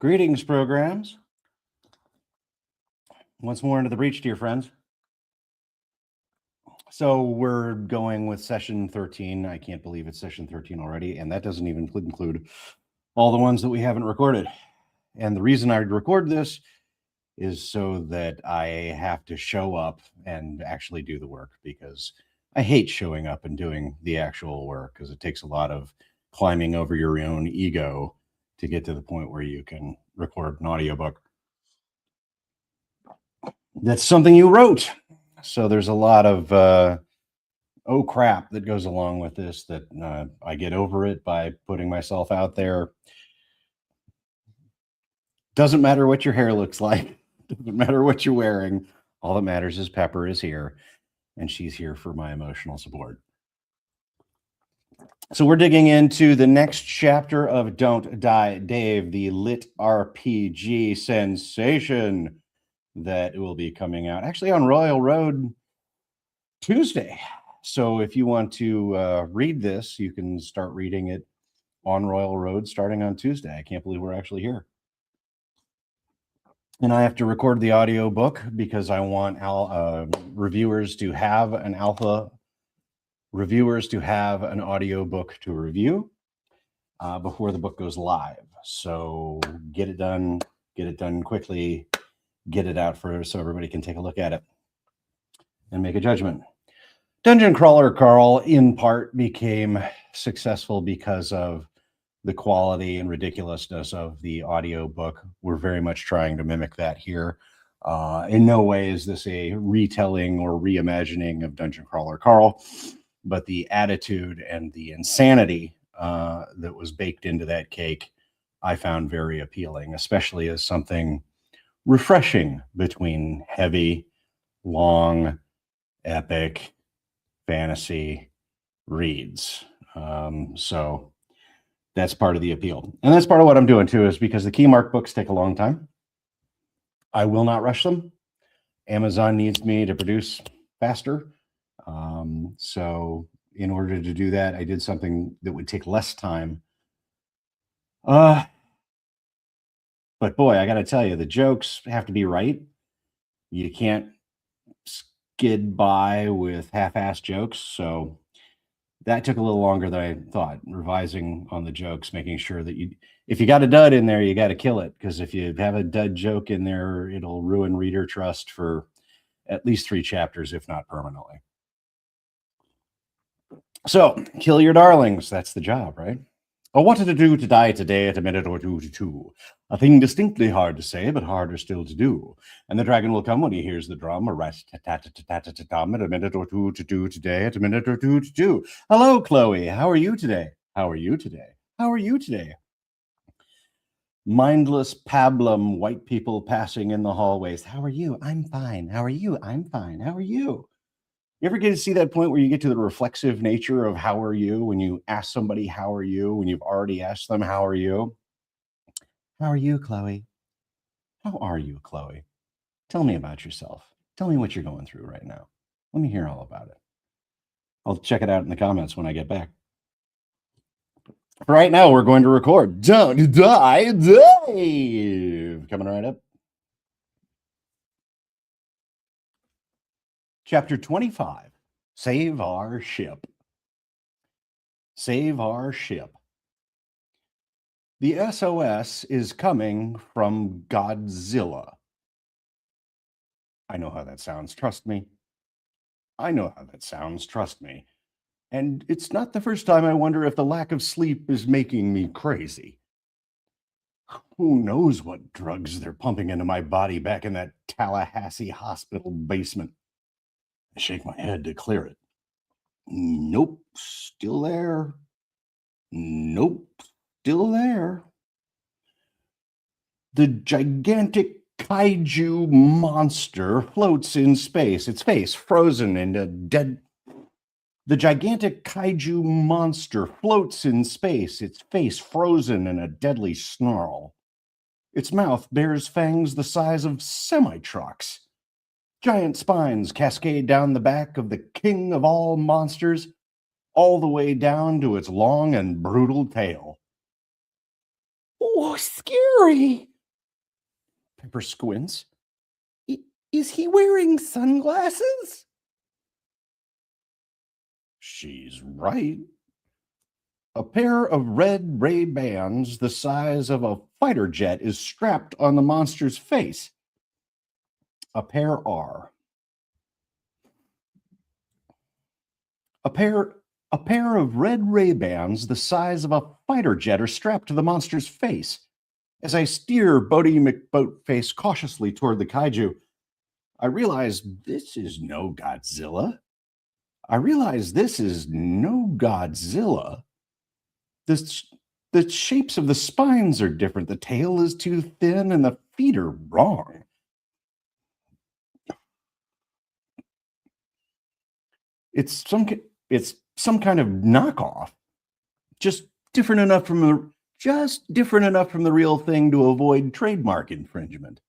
Greetings, programs. Once more into the breach, dear friends. So we're going with session 13. I can't believe it's session 13 already, and that doesn't even include all the ones that we haven't recorded. And the reason I record this is so that I have to show up and actually do the work, because I hate showing up and doing the actual work, because it takes a lot of climbing over your own ego to get to the point where you can record an audiobook. That's something you wrote. So there's a lot of oh crap that goes along with this, that I get over it by putting myself out there. Doesn't matter what your hair looks like. Doesn't matter what you're wearing. All that matters is Pepper is here, and she's here for my emotional support. So we're digging into the next chapter of Don't Die, Dave, the lit RPG sensation that will be coming out actually on Royal Road Tuesday. So if you want to read this, you can start reading it on Royal Road starting on Tuesday. I can't believe we're actually here. And I have to record the audio book because I want reviewers to have an audio book to review before the book goes live. So get it done quickly, get it out so everybody can take a look at it and make a judgment. Dungeon Crawler Carl, in part, became successful because of the quality and ridiculousness of the audiobook. We're very much trying to mimic that here. In no way is this a retelling or reimagining of Dungeon Crawler Carl, but the attitude and the insanity that was baked into that cake, I found very appealing, especially as something refreshing between heavy, long, epic fantasy reads. So that's part of the appeal. And that's part of what I'm doing too, is because the Keymark books take a long time. I will not rush them. Amazon needs me to produce faster. So in order to do that, I did something that would take less time. But boy, I got to tell you, the jokes have to be right. You can't skid by with half-assed jokes. So that took a little longer than I thought, revising on the jokes, making sure that if you got a dud in there, you got to kill it. Because if you have a dud joke in there, it'll ruin reader trust for at least 3 chapters, if not permanently. So kill your darlings. That's the job, right? I wanted to do to die today at a minute or two to two. A thing distinctly hard to say, but harder still to do. And the dragon will come when he hears the drum, a rat-tat-tat-tat-tat-tat-tat, at a minute or two to do today, at a minute or two to do. Hello, Chloe. How are you today? How are you today? How are you today? Mindless pablum, white people passing in the hallways. How are you? I'm fine. How are you? I'm fine. How are you? You ever get to see that point where you get to the reflexive nature of how are you when you ask somebody, how are you, when you've already asked them, how are you? How are you, Chloe? How are you, Chloe? Tell me about yourself. Tell me what you're going through right now. Let me hear all about it. I'll check it out in the comments when I get back. Right now, we're going to record Don't Die, Dave. Coming right up. Chapter 25, Save Our Ship. Save our ship. The SOS is coming from Godzilla. I know how that sounds, trust me. I know how that sounds, trust me. And it's not the first time I wonder if the lack of sleep is making me crazy. Who knows what drugs they're pumping into my body back in that Tallahassee hospital basement. I shake my head to clear it. Nope, still there. Nope, still there. The gigantic kaiju monster floats in space, its face frozen in a dead... The gigantic kaiju monster floats in space, its face frozen in a deadly snarl. Its mouth bears fangs the size of semi-trucks. Giant spines cascade down the back of the king of all monsters, all the way down to its long and brutal tail. Oh, scary! Pepper squints. Is he wearing sunglasses? She's right. A pair of red Ray-Bans the size of a fighter jet is strapped on the monster's face. A pair are. A pair of red Ray-Bans the size of a fighter jet are strapped to the monster's face. As I steer Bodie McBoatface cautiously toward the kaiju, I realize this is no Godzilla. The shapes of the spines are different. The tail is too thin and the feet are wrong. It's some kind of knockoff. Just different enough from the real thing to avoid trademark infringement.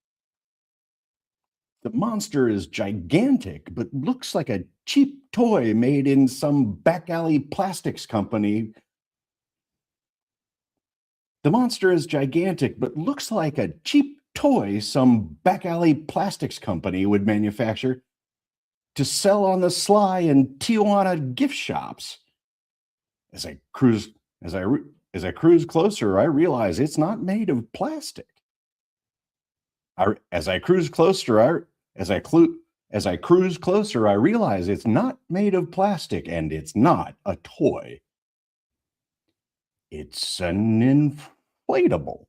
The monster is gigantic, but looks like a cheap toy made in some back alley plastics company. The monster is gigantic, but looks like a cheap toy some back alley plastics company would manufacture to sell on the sly in Tijuana gift shops. As I cruise closer, I realize it's not made of plastic. As I cruise closer, I realize it's not made of plastic and it's not a toy. It's an inflatable.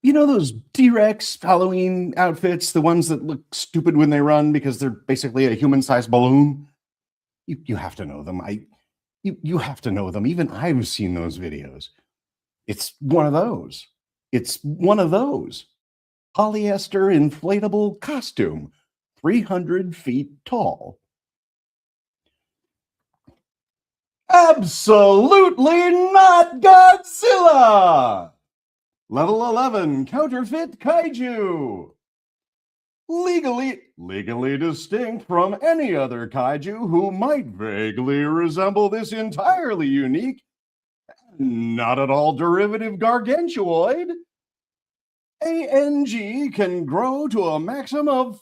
You know those T-Rex Halloween outfits, the ones that look stupid when they run because they're basically a human-sized balloon? You have to know them. You have to know them. Even I've seen those videos. It's one of those. Polyester inflatable costume, 300 feet tall. Absolutely not Godzilla! Level 11, counterfeit kaiju. Legally distinct from any other kaiju who might vaguely resemble this entirely unique, not at all derivative gargantuoid. ANG can grow to a maximum of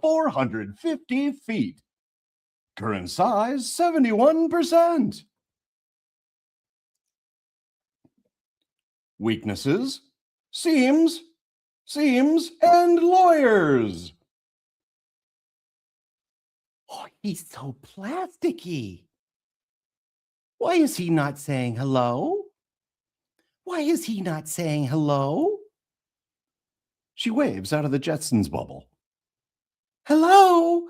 450 feet. Current size 71%. Weaknesses: seams, and lawyers. Oh, he's so plasticky. Why is he not saying hello? She waves out of the Jetsons bubble. Hello,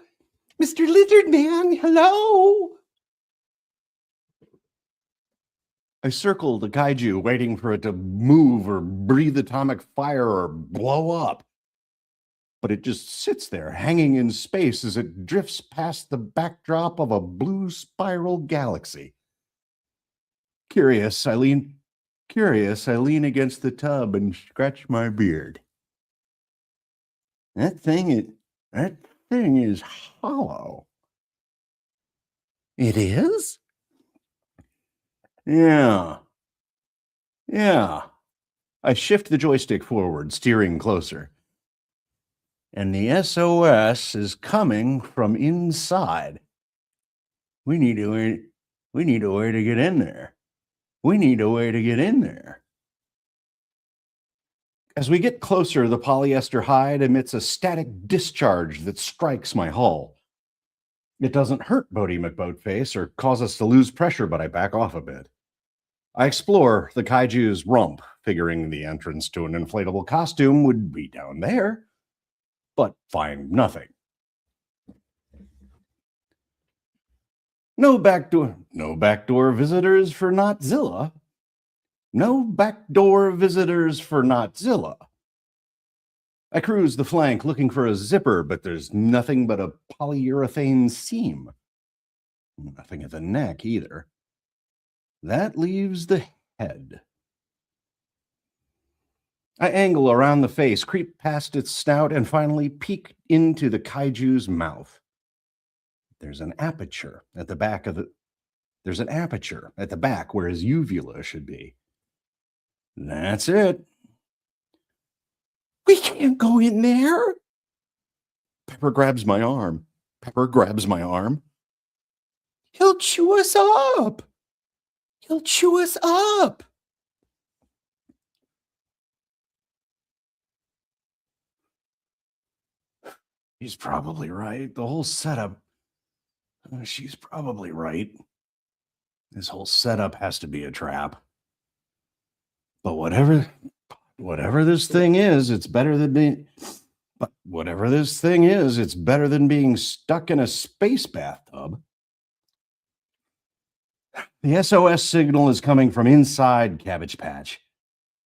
Mr. Lizard Man, hello. I circle the kaiju, waiting for it to move or breathe atomic fire or blow up. But it just sits there, hanging in space as it drifts past the backdrop of a blue spiral galaxy. Curious, I lean against the tub and scratch my beard. That thing is hollow. It is? Yeah. I shift the joystick forward, steering closer. And the SOS is coming from inside. We need a way to get in there. As we get closer, the polyester hide emits a static discharge that strikes my hull. It doesn't hurt Bodie McBoatface or cause us to lose pressure, but I back off a bit. I explore the kaiju's rump, figuring the entrance to an inflatable costume would be down there, but find nothing. No backdoor visitors for Notzilla. I cruise the flank looking for a zipper, but there's nothing but a polyurethane seam. Nothing at the neck either. That leaves the head. I angle around the face, creep past its snout, and finally peek into the kaiju's mouth. There's an aperture at the back of There's an aperture at the back where his uvula should be. That's it. We can't go in there. Pepper grabs my arm. Pepper grabs my arm. He'll chew us up. He'll chew us up. He's probably right. The whole setup. She's probably right. This whole setup has to be a trap. But whatever this thing is, it's better than being. But whatever this thing is, it's better than being stuck in a space bathtub. The SOS signal is coming from inside Cabbage Patch.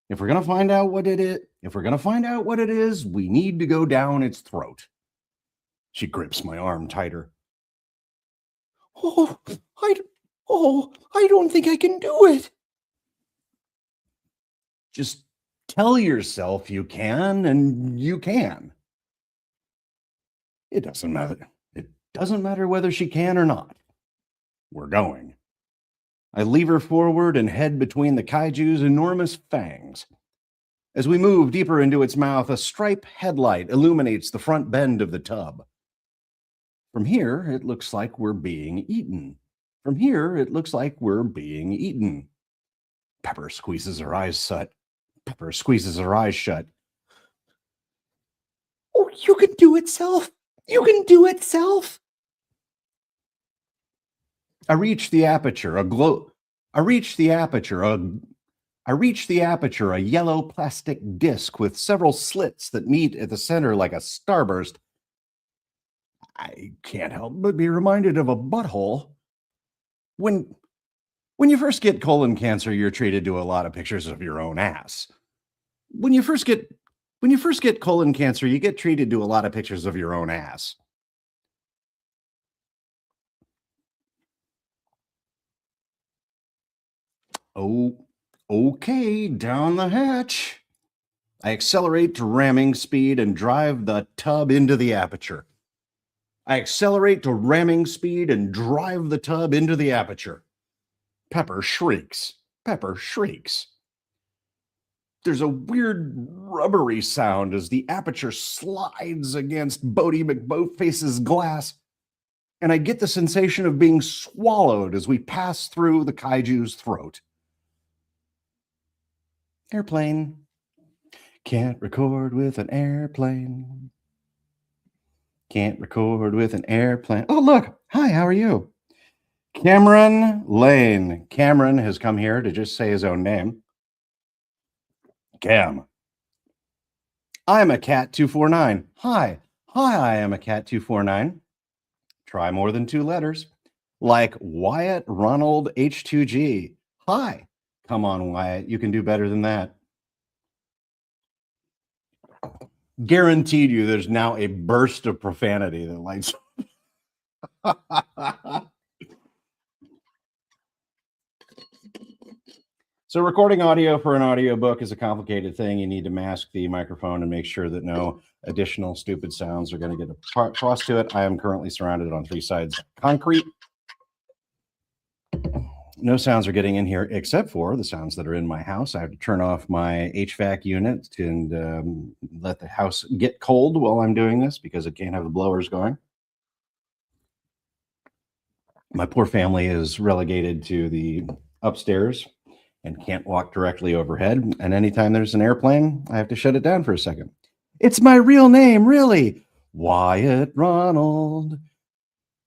If we're gonna find out what it is, we need to go down its throat. She grips my arm tighter. I don't think I can do it. Just tell yourself you can, and you can. It doesn't matter. It doesn't matter whether she can or not. We're going. I lever forward and head between the kaiju's enormous fangs. As we move deeper into its mouth, a stripe headlight illuminates the front bend of the tub. From here, it looks like we're being eaten. Pepper squeezes her eyes shut. Oh, you can do it, Self. I reach the aperture, a yellow plastic disc with several slits that meet at the center like a starburst. I can't help but be reminded of a butthole. When you first get colon cancer, you're treated to a lot of pictures of your own ass. When you first get colon cancer, you get treated to a lot of pictures of your own ass. Oh, okay, down the hatch. I accelerate to ramming speed and drive the tub into the aperture. Pepper shrieks. There's a weird rubbery sound as the aperture slides against Bodie McBoatface's glass, and I get the sensation of being swallowed as we pass through the kaiju's throat. Airplane. Can't record with an airplane. Oh, look. Hi, how are you? Cameron Lane. Cameron has come here to just say his own name. Cam. I'm a cat 249. Hi, I am a cat 249. Try more than 2 letters. Like Wyatt Ronald H2G. Hi. Come on, Wyatt. You can do better than that. Guaranteed you there's now a burst of profanity that lights. So recording audio for an audiobook is a complicated thing. You need to mask the microphone and make sure that no additional stupid sounds are going to get across to it. I am currently surrounded on 3 sides of concrete. No sounds are getting in here except for the sounds that are in my house. I have to turn off my HVAC unit and let the house get cold while I'm doing this because it can't have the blowers going. My poor family is relegated to the upstairs and can't walk directly overhead. And anytime there's an airplane, I have to shut it down for a second. It's my real name, really. Wyatt Ronald.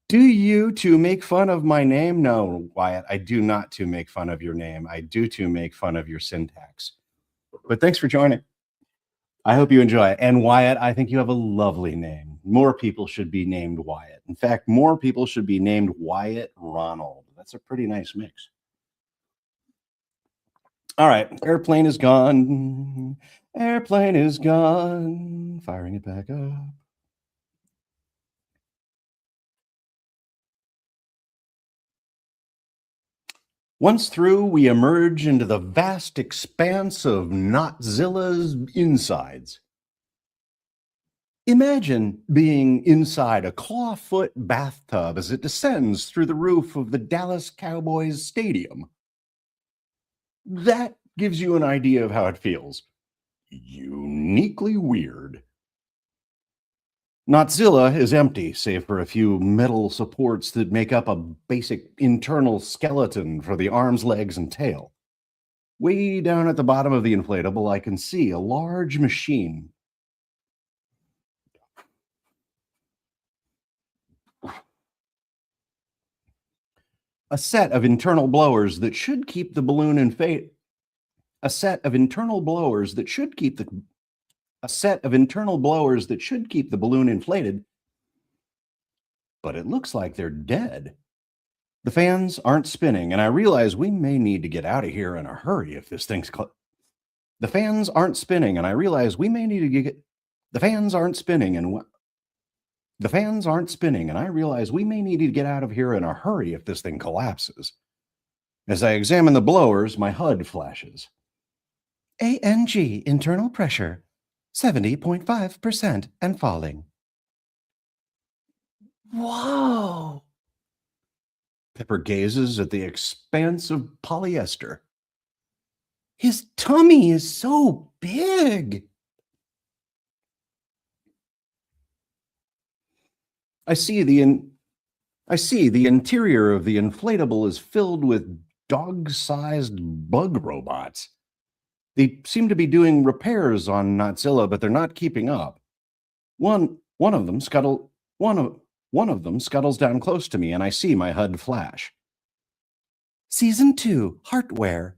Do you to make fun of my name? No, Wyatt, I do not to make fun of your name. I do to make fun of your syntax. But thanks for joining. I hope you enjoy it. And Wyatt, I think you have a lovely name. More people should be named Wyatt. In fact, more people should be named Wyatt Ronald. That's a pretty nice mix. All right, airplane is gone. Firing it back up. Once through, we emerge into the vast expanse of Notzilla's insides. Imagine being inside a clawfoot bathtub as it descends through the roof of the Dallas Cowboys stadium. That gives you an idea of how it feels. Uniquely weird. Notzilla is empty, save for a few metal supports that make up a basic internal skeleton for the arms, legs, and tail. Way down at the bottom of the inflatable, I can see a large machine. A set of internal blowers that should keep the balloon inflated. A set of internal blowers that should keep the balloon inflated, but it looks like they're dead. The fans aren't spinning, and I realize we may need to get out of here in a hurry if this thing's The fans aren't spinning, and I realize we may need to get the fans aren't spinning, and the fans aren't spinning, and I realize we may need to get out of here in a hurry if this thing collapses. As I examine the blowers, my HUD flashes. ANG internal pressure 70.5% and falling. Whoa! Pepper gazes at the expanse of polyester. His tummy is so big. I see the interior of the inflatable is filled with dog-sized bug robots. They seem to be doing repairs on Notzilla, but they're not keeping up. One of them scuttles down close to me, and I see my HUD flash. Season 2 hardware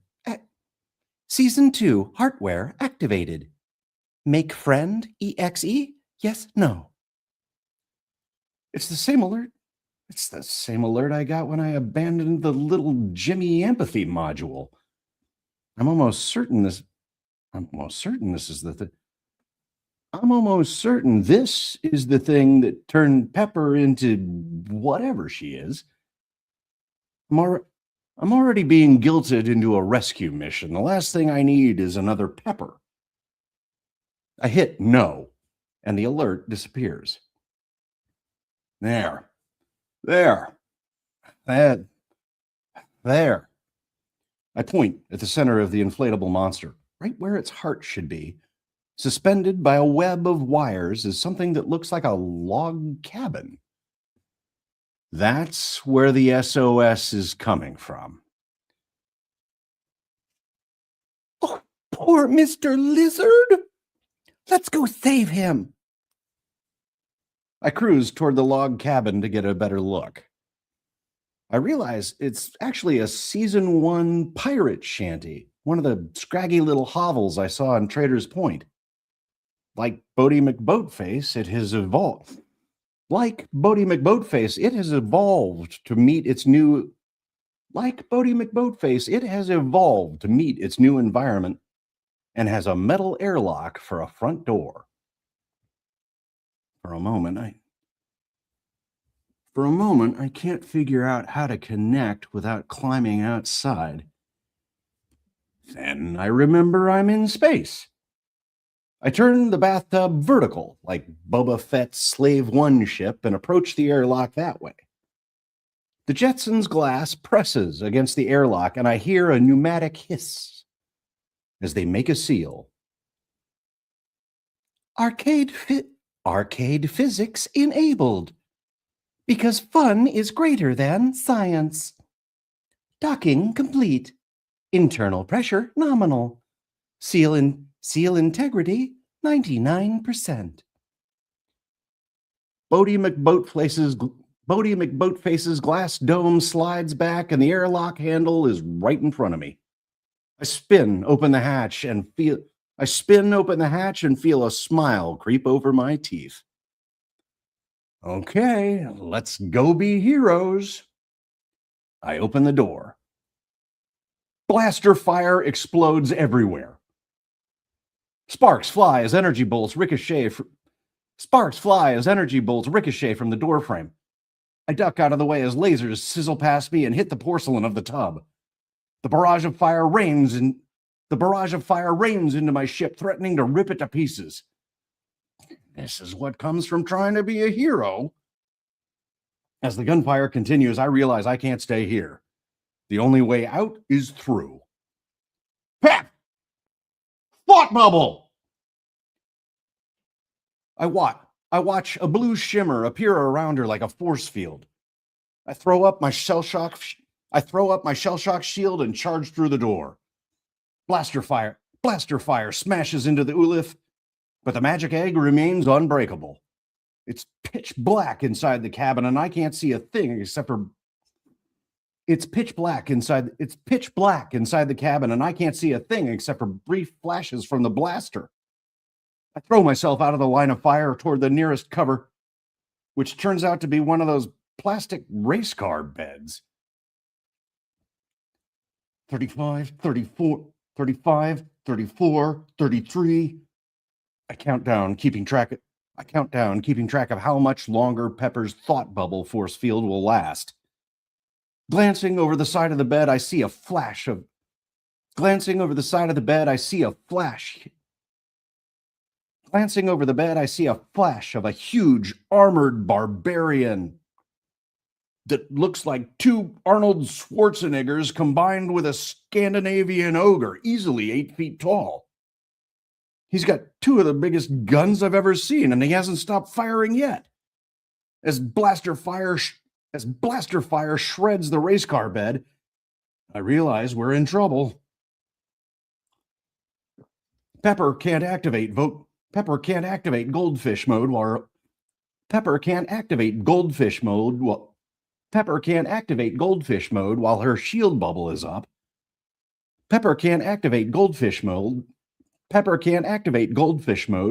activated. Make friend EXE? Yes, no. It's the same alert. It's the same alert I got when I abandoned the little Jimmy empathy module. I'm almost certain this is the thing that turned Pepper into whatever she is. I'm already being guilted into a rescue mission. The last thing I need is another Pepper. I hit no, and the alert disappears. There. I point at the center of the inflatable monster, right where its heart should be. Suspended by a web of wires is something that looks like a log cabin. That's where the SOS is coming from. Oh, poor Mr. Lizard! Let's go save him! I cruise toward the log cabin to get a better look. I realize it's actually a Season 1 pirate shanty, one of the scraggy little hovels I saw in Trader's Point. Like Boaty McBoatface, it has evolved. To meet its new environment and has a metal airlock for a front door. For a moment, I can't figure out how to connect without climbing outside. Then I remember I'm in space. I turn the bathtub vertical, like Boba Fett's Slave One ship, and approach the airlock that way. The Jetsons' glass presses against the airlock, and I hear a pneumatic hiss as they make a seal. Arcade physics enabled. Because fun is greater than science. Docking complete. Internal pressure nominal. Seal integrity 99%. Boaty McBoatface's glass dome slides back, and the airlock handle is right in front of me. I spin open the hatch and feel a smile creep over my teeth. Okay, let's go be heroes. I open the door. Blaster fire explodes everywhere. Sparks fly as energy bolts ricochet from the doorframe. I duck out of the way as lasers sizzle past me and hit the porcelain of the tub. The barrage of fire rains into my ship, threatening to rip it to pieces. This is what comes from trying to be a hero. As the gunfire continues, I realize I can't stay here. The only way out is through. Pep! Thought bubble! I watch a blue shimmer appear around her like a force field. I throw up my shell shock shield and charge through the door. Blaster fire smashes into the Ulith, but the magic egg remains unbreakable. It's pitch black inside the cabin, and I can't see a thing except for It's pitch black inside the cabin, and I can't see a thing except for brief flashes from the blaster. I throw myself out of the line of fire toward the nearest cover, which turns out to be one of those plastic race car beds. 35, 34, 35, 34, 33. I count down, keeping track of how much longer Pepper's thought bubble force field will last. Glancing over the side of the bed, I see a flash of a huge armored barbarian that looks like two Arnold Schwarzeneggers combined with a Scandinavian ogre, easily 8 feet tall. He's got two of the biggest guns I've ever seen, and he hasn't stopped firing yet. As blaster fire shreds the race car bed, I realize we're in trouble. Pepper can't activate goldfish mode while her shield bubble is up. Pepper can't activate goldfish mode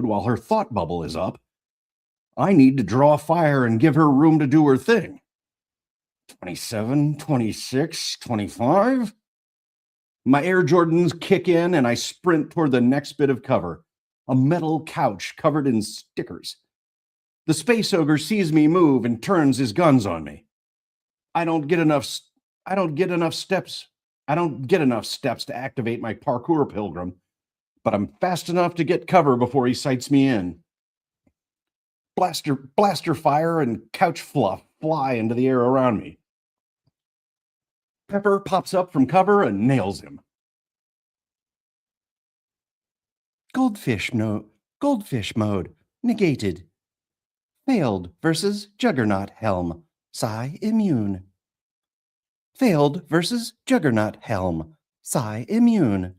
while her thought bubble is up. I need to draw fire and give her room to do her thing. 27, 26, 25. My Air Jordans kick in and I sprint toward the next bit of cover, a metal couch covered in stickers. The space ogre sees me move and turns his guns on me. I don't get enough steps to activate my parkour pilgrim, but I'm fast enough to get cover before he sights me in. Blaster fire and couch fluff fly into the air around me. Pepper pops up from cover and nails him. Goldfish mode negated. Failed versus Juggernaut Helm. Psi immune. Failed versus Juggernaut Helm. Psi immune.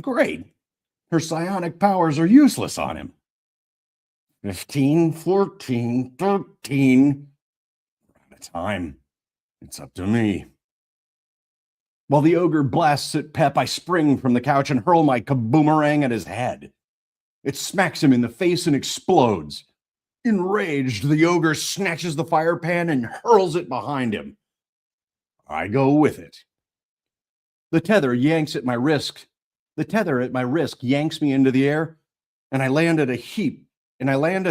Great. Her psionic powers are useless on him. 15, 14, 13. Out of time. It's up to me. While the ogre blasts at Pep, I spring from the couch and hurl my kaboomerang at his head. It smacks him in the face and explodes. Enraged, the ogre snatches the fire pan and hurls it behind him. I go with it. The tether at my wrist yanks me into the air, and I land at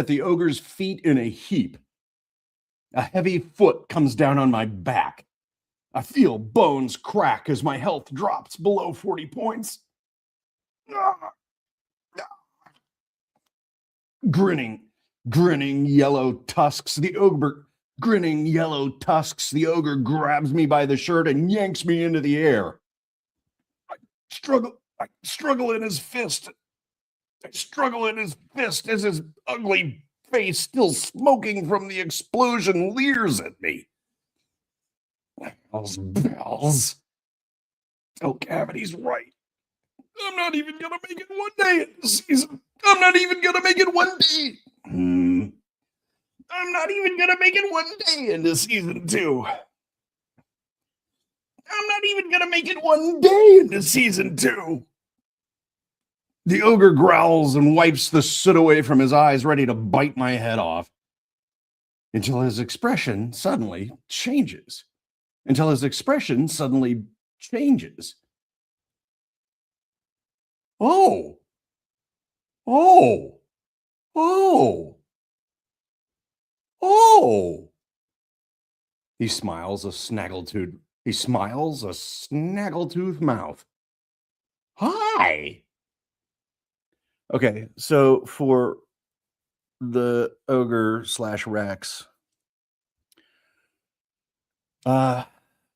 the ogre's feet in a heap. A heavy foot comes down on my back. I feel bones crack as my health drops below 40 points. Grinning yellow tusks, the ogre grabs me by the shirt and yanks me into the air. I struggle in his fist as his ugly face, still smoking from the explosion, leers at me. Bells. Oh, Cavity's right. I'm not even gonna make it one day in the season. I'm not even gonna make it one day. I'm not even gonna make it one day into season 2. I'm not even gonna make it one day into season 2. The ogre growls and wipes the soot away from his eyes, ready to bite my head off. Until his expression suddenly changes. Oh. He smiles a snaggletooth mouth. Hi. Okay, so for the ogre / Rex, there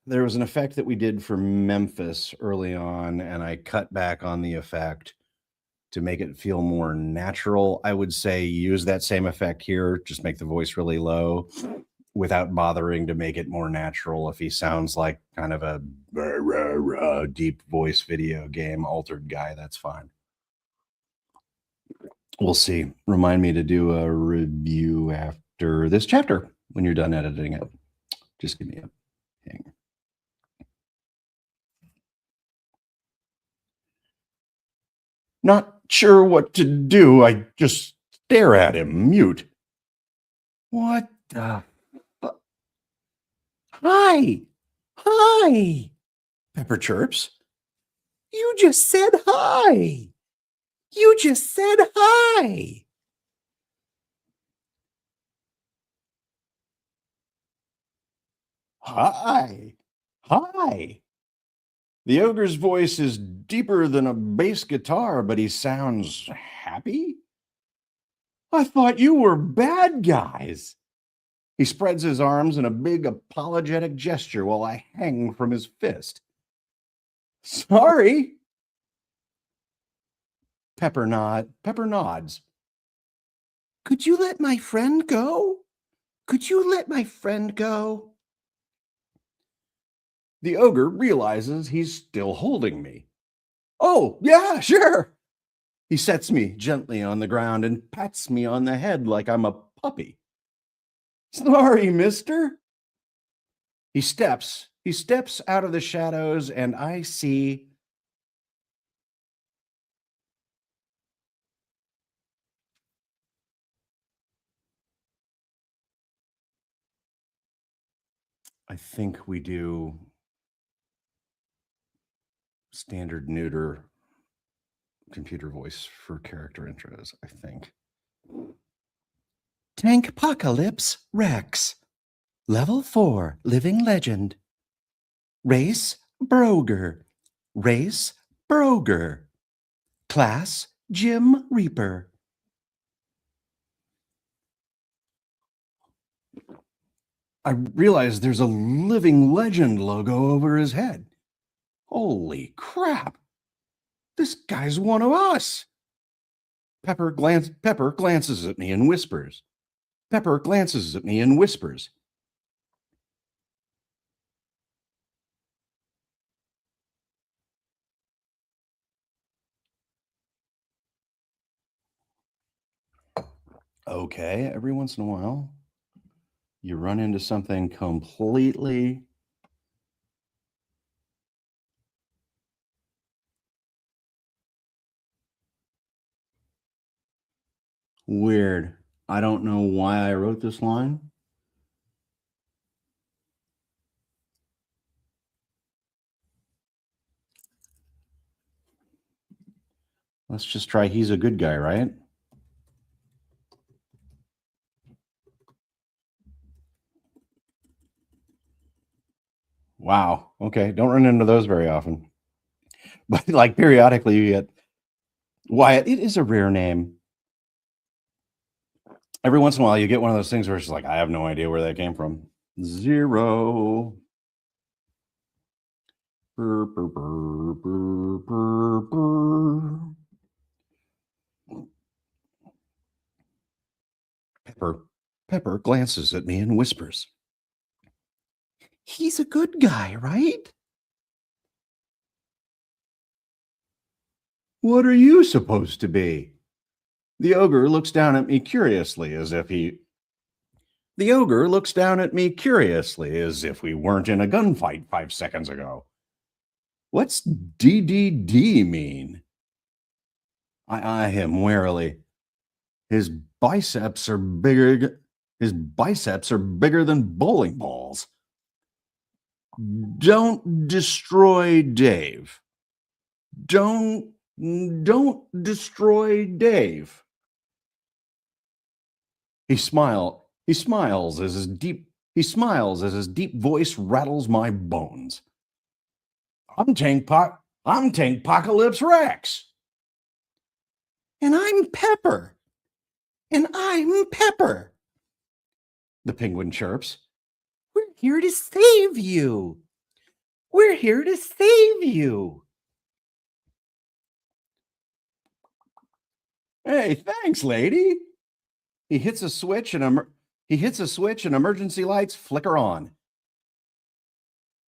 was an effect that we did for Memphis early on, and I cut back on the effect to make it feel more natural. I would say use that same effect here, just make the voice really low without bothering to make it more natural. If he sounds like kind of a deep voice video game altered guy, that's fine. We'll see. Remind me to do a review after this chapter when you're done editing it. Just give me a ping. Not sure what to do. I just stare at him, mute. What the fuck? Hi. Hi. Pepper chirps. You just said hi. You just said hi. Hi. Hi. The ogre's voice is deeper than a bass guitar, but he sounds happy. I thought you were bad guys. He spreads his arms in a big apologetic gesture while I hang from his fist. Sorry. Pepper nods. Could you let my friend go? Could you let my friend go? The ogre realizes he's still holding me. Oh, yeah, sure. He sets me gently on the ground and pats me on the head like I'm a puppy. Sorry, mister. He steps out of the shadows, and I see I think we do standard neuter computer voice for character intros, I think. Tankpocalypse Rex. Level 4, Living Legend. Race, Broger. Race, Broger. Class, Jim Reaper. I realize there's a Living Legend logo over his head. Holy crap! This guy's one of us! Pepper glances at me and whispers. Pepper glances at me and whispers. Okay, every once in a while, you run into something completely weird. I don't know why I wrote this line. Let's just try he's a good guy, right? Wow. Okay. Don't run into those very often. But like periodically you get Wyatt. It is a rare name. Every once in a while you get one of those things where it's like, I have no idea where that came from. 0. Burr, burr, burr, burr, burr, burr. Pepper glances at me and whispers. He's a good guy, right? What are you supposed to be? The ogre looks down at me curiously as if we weren't in a gunfight 5 seconds ago. What's DDD mean? I eye him warily. His biceps are bigger than bowling balls. Don't destroy Dave. Don't destroy Dave. He smiles as his deep voice rattles my bones. I'm Tankpocalypse Rex. And I'm Pepper. And I'm Pepper. The penguin chirps. We're here to save you. We're here to save you. Hey, thanks, lady. He hits a switch and emergency lights flicker on.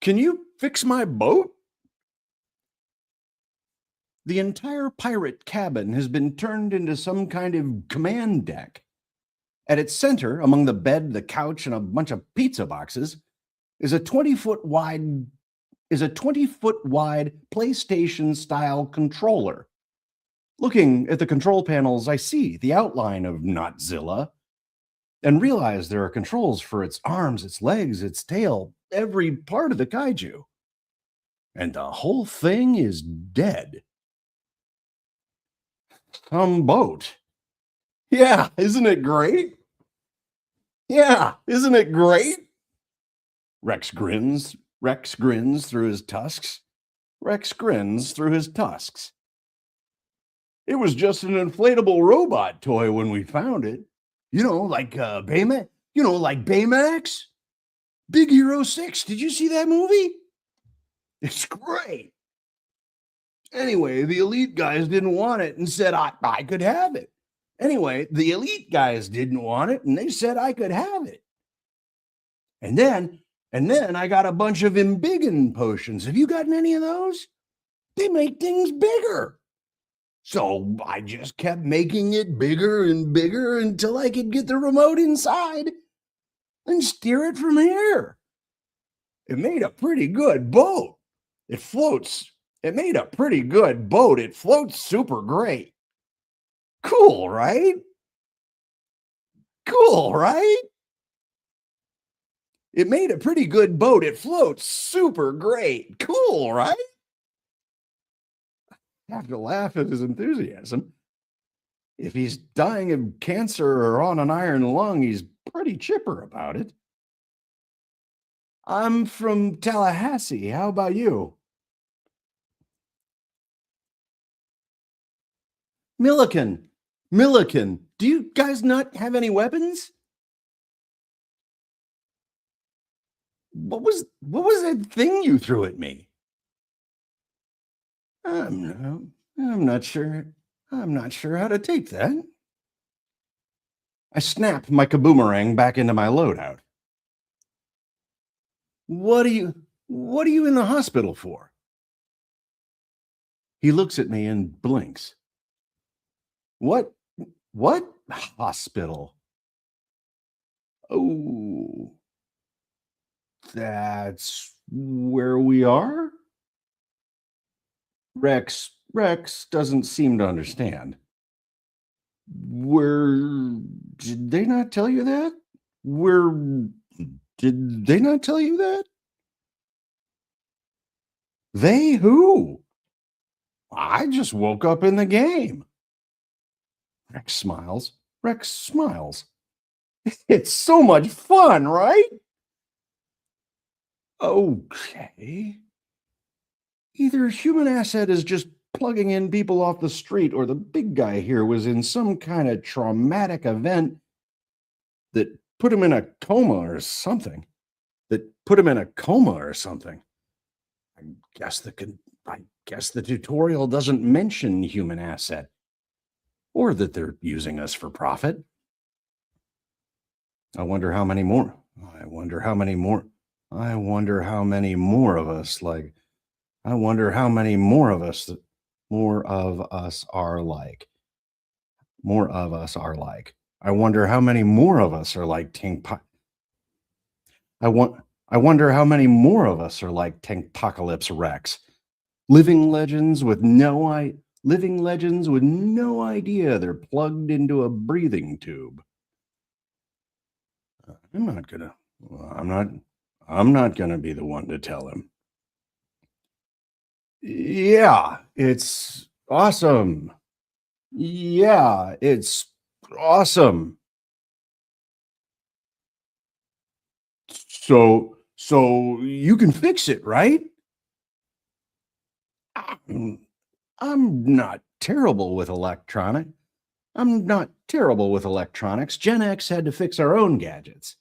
Can you fix my boat? The entire pirate cabin has been turned into some kind of command deck. At its center, among the bed, the couch, and a bunch of pizza boxes, is a 20-foot wide PlayStation-style controller. Looking at the control panels, I see the outline of Notzilla and realize there are controls for its arms, its legs, its tail, every part of the kaiju. And the whole thing is dead. Some boat. Yeah, isn't it great? Yeah, isn't it great? Rex grins through his tusks. It was just an inflatable robot toy when we found it. Like Baymax. Like Baymax. Big Hero 6. Did you see that movie? It's great. Anyway, the elite guys didn't want it and said I could have it. Anyway, the elite guys didn't want it and they said I could have it. And then I got a bunch of embiggen potions. Have you gotten any of those? They make things bigger. So I just kept making it bigger and bigger until I could get the remote inside and steer it from here. It made a pretty good boat. It floats. It made a pretty good boat. It floats super great. Cool, right? Cool, right? It made a pretty good boat. It floats super great. Cool, right? I have to laugh at his enthusiasm. If he's dying of cancer or on an iron lung, he's pretty chipper about it. I'm from Tallahassee. How about you? Milliken, do you guys not have any weapons? What was that thing you threw at me? I'm not sure. I'm not sure how to take that. I snap my kaboomerang back into my loadout. What are you in the hospital for? He looks at me and blinks. What hospital? Oh, that's where we are? Rex doesn't seem to understand. Did they not tell you that? Did they not tell you that? They who? I just woke up in the game. Rex smiles. It's so much fun, right? Okay. Either human asset is just plugging in people off the street, or the big guy here was in some kind of traumatic event that put him in a coma or something. I guess the tutorial doesn't mention human asset, or that they're using us for profit. I wonder how many more of us like. I wonder how many more of us are like. I wonder how many more of us are like I wonder how many more of us are like Tankpocalypse Rex, living legends with no idea they're plugged into a breathing tube. I'm not gonna be the one to tell him. Yeah, it's awesome. Yeah, it's awesome. So you can fix it, right? I'm not terrible with electronics. I'm not terrible with electronics. Gen X had to fix our own gadgets.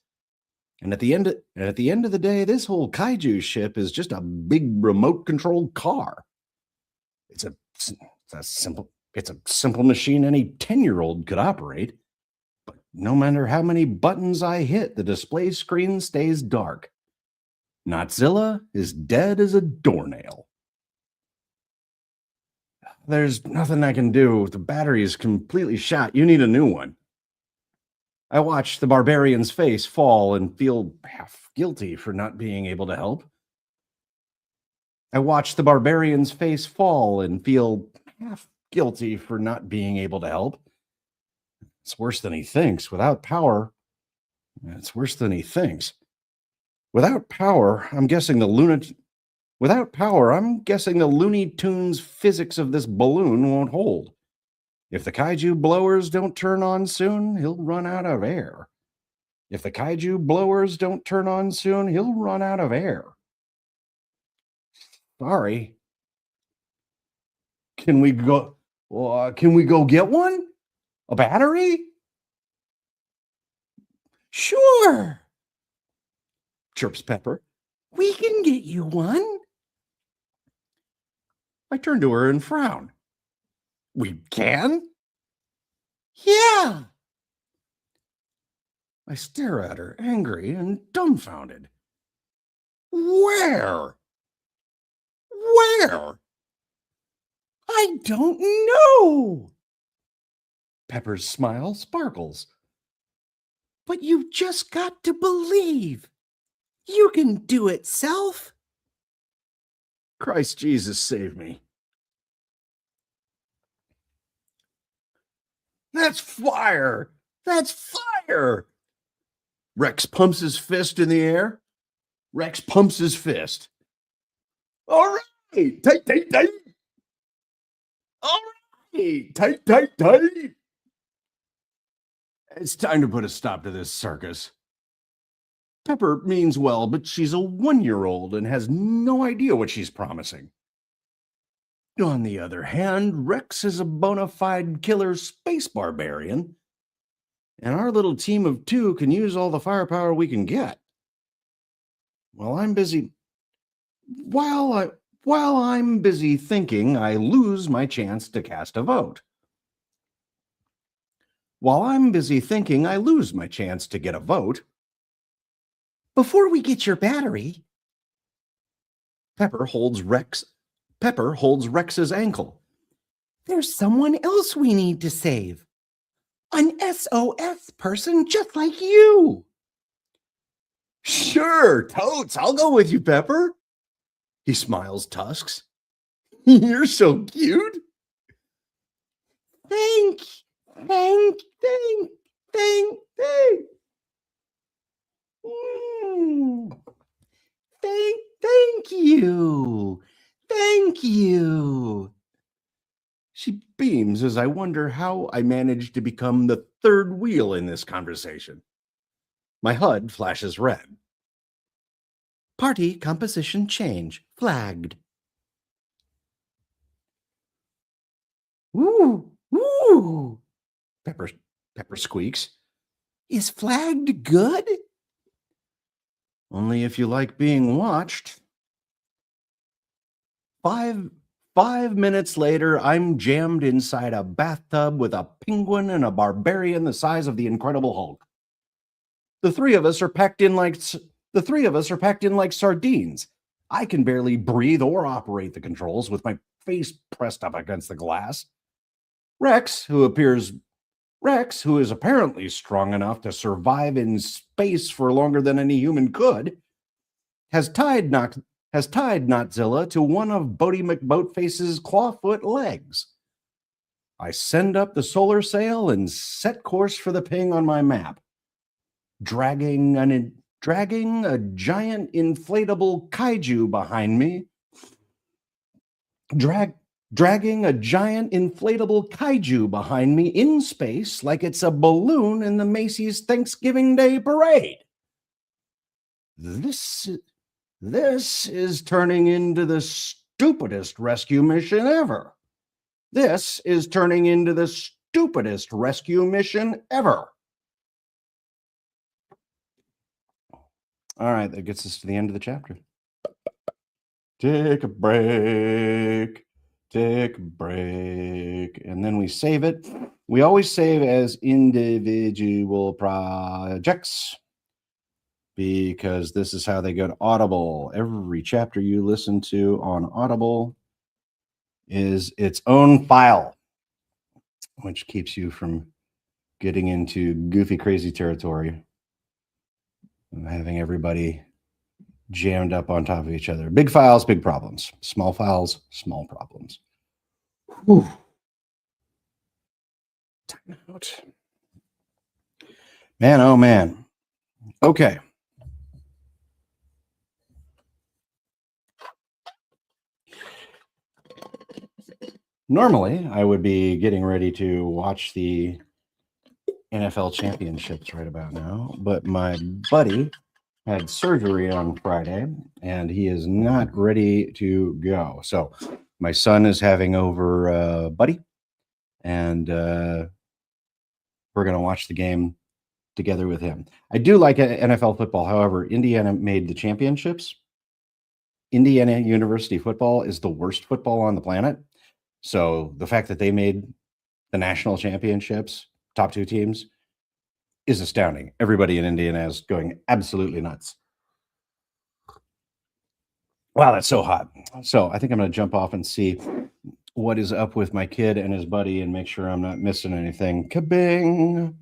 And at the end of the day, this whole kaiju ship is just a big remote controlled car. It's a simple machine any 10-year-old could operate. But no matter how many buttons I hit, the display screen stays dark. Notzilla is dead as a doornail. There's nothing I can do. The battery is completely shot. You need a new one. I watch the barbarian's face fall and feel half guilty for not being able to help. I watch the barbarian's face fall and feel half guilty for not being able to help. It's worse than he thinks. Without power, it's worse than he thinks. Without power, I'm guessing the Looney Tunes physics of this balloon won't hold. If the kaiju blowers don't turn on soon, he'll run out of air. If the kaiju blowers don't turn on soon, he'll run out of air. Sorry. Can we go get one? A battery? Sure, chirps Pepper. We can get you one. I turn to her and frown. We can? Yeah. I stare at her, angry and dumbfounded. Where? Where? I don't know. Pepper's smile sparkles. But you just got to believe. You can do it, Self. Christ Jesus, save me. That's fire! That's fire! Rex pumps his fist in the air. Rex pumps his fist. All right! Tight, tight, tight! All right! Tight, tight, tight! It's time to put a stop to this circus. Pepper means well, but she's a 1-year-old and has no idea what she's promising. On the other hand, Rex is a bona fide killer space barbarian, and our little team of 2 can use all the firepower we can get. While I'm busy thinking, I lose my chance to cast a vote. While I'm busy thinking, I lose my chance to get a vote. Before we get your battery, Pepper holds Rex's ankle. There's someone else we need to save. An SOS person just like you. Sure, totes. I'll go with you, Pepper. He smiles tusks. You're so cute. Thank. Thank you. Thank you. She beams as I wonder how I managed to become the third wheel in this conversation. My HUD flashes red. Party composition change flagged. Ooh. Pepper squeaks. Is flagged good? Only if you like being watched. Five minutes later, I'm jammed inside a bathtub with a penguin and a barbarian the size of the Incredible Hulk. The three of us are packed in like sardines. I can barely breathe or operate the controls with my face pressed up against the glass. Rex, who is apparently strong enough to survive in space for longer than any human could, has tied Notzilla to one of Bodie McBoatface's clawfoot legs. I send up the solar sail and set course for the ping on my map, dragging a giant inflatable kaiju behind me. Dragging a giant inflatable kaiju behind me in space like it's a balloon in the Macy's Thanksgiving Day Parade. This is turning into the stupidest rescue mission ever. This is turning into the stupidest rescue mission ever. All right, that gets us to the end of the chapter. Take a break. Take a break. And then we save it. We always save as individual projects because this is how they go to Audible. Every chapter you listen to on Audible is its own file, which keeps you from getting into goofy, crazy territory and having everybody jammed up on top of each other. Big files, big problems. Small files, small problems. Whew. Time out. Man, oh man. Okay. Normally, I would be getting ready to watch the NFL championships right about now, but my buddy had surgery on Friday and he is not ready to go. So my son is having over Buddy, and we're going to watch the game together with him. I do like NFL football. However, Indiana made the championships. Indiana University football is the worst football on the planet. So the fact that they made the national championships, top two teams, is astounding. Everybody in Indiana is going absolutely nuts. Wow, that's so hot. So I think I'm going to jump off and see what is up with my kid and his buddy and make sure I'm not missing anything. Kabing.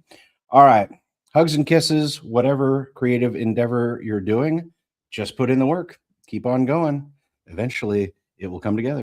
All right. Hugs and kisses, whatever creative endeavor you're doing, just put in the work. Keep on going. Eventually, it will come together.